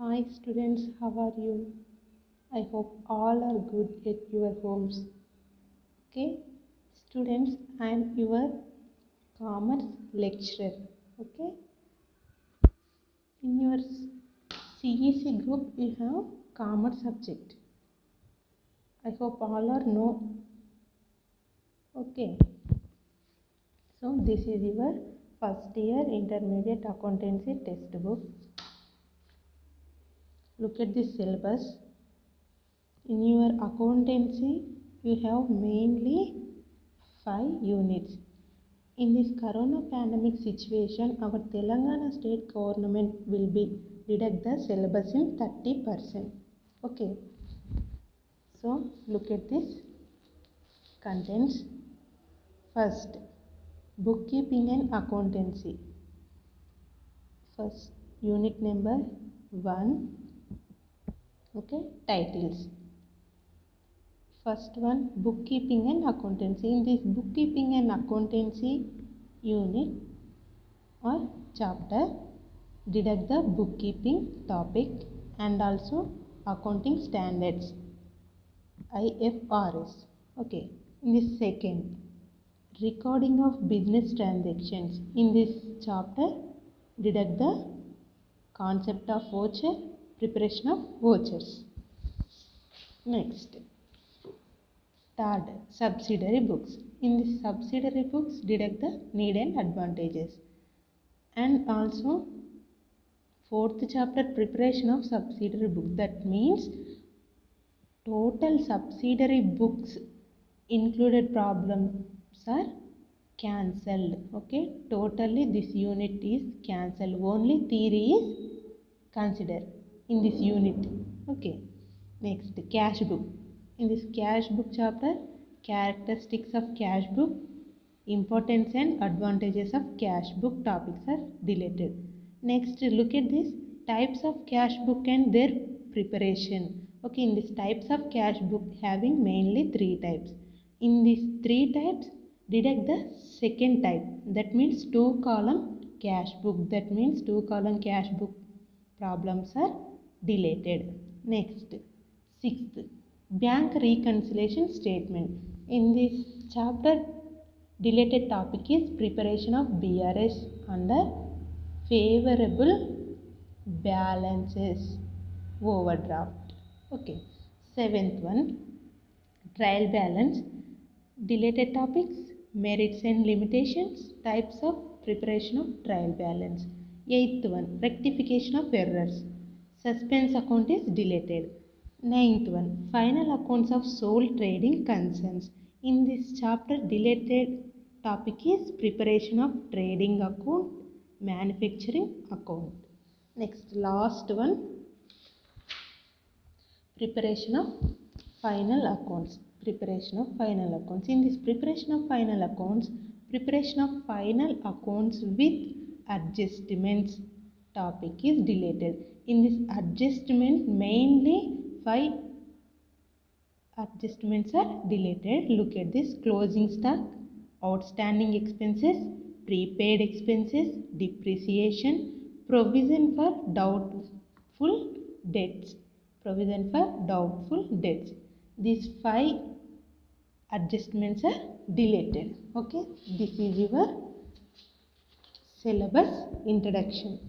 Hi students, how are you? I hope all are good at your homes. Okay, students, I am your commerce lecturer. Okay, in your CEC group you have commerce subject. I hope all are know. Okay, so this is your first year intermediate accountancy textbook. Look at this syllabus. In your accountancy, you have mainly 5 units. In this corona pandemic situation, our Telangana state government will be deduct the syllabus in 30%. Okay. So look at this contents. First, bookkeeping and accountancy. First, unit number 1. Okay, titles. First one, bookkeeping and accountancy. In this bookkeeping and accountancy unit or chapter, deduct the bookkeeping topic and also accounting standards, IFRS. Okay. In this second, recording of business transactions. In this chapter, deduct the concept of voucher, preparation of vouchers. Next. Third, subsidiary books. In this subsidiary books, deduct the need and advantages. And also, fourth chapter, preparation of subsidiary book. That means total subsidiary books included problems are cancelled. Okay, totally this unit is cancelled. Only theory is considered in this unit. Okay, next, cash book. In this cash book chapter, characteristics of cash book, importance and advantages of cash book topics are deleted. Next, look at this types of cash book and their preparation. Okay, in this types of cash book having mainly 3 types. In these 3 types, deduct the second type. That means 2 column cash book. That means 2 column cash book problems are deleted. Next, sixth, bank reconciliation statement. In this chapter, deleted topic is preparation of BRS under favorable balances overdraft. Okay. Seventh one, trial balance. Deleted topics, merits and limitations, types of preparation of trial balance. Eighth one, rectification of errors. Suspense account is deleted. Ninth one, final accounts of sole trading concerns. In this chapter, deleted topic is preparation of trading account, manufacturing account. Next, last one, preparation of final accounts. Preparation of final accounts. In this preparation of final accounts with adjustments topic is deleted. In this adjustment, mainly 5 adjustments are deleted. Look at this: closing stock, outstanding expenses, prepaid expenses, depreciation, provision for doubtful debts. These 5 adjustments are deleted. Okay, this is your syllabus introduction.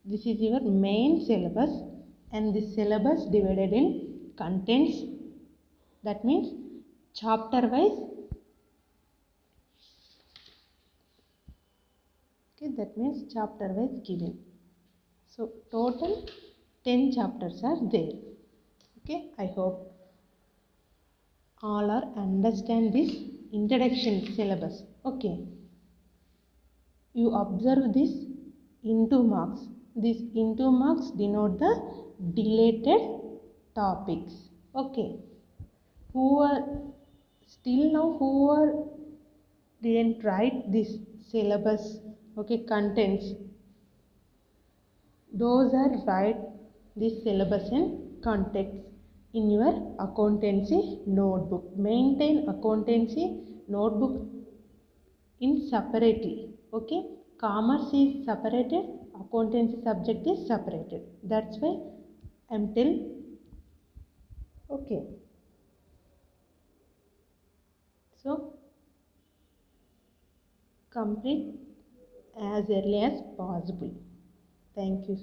This is your main syllabus, and this syllabus divided in contents. That means chapter wise. Okay, that means chapter wise given. So total 10 chapters are there. Okay, I hope all are understand this introduction syllabus. Okay, you observe this into marks. These into marks denote the deleted topics. Okay, who are still now didn't write this syllabus, okay, contents, those are write this syllabus and context in your accountancy notebook. Maintain accountancy notebook in separately. Okay, commerce is separated, accountancy subject is separated. That's why I'm till okay. So complete as early as possible. Thank you.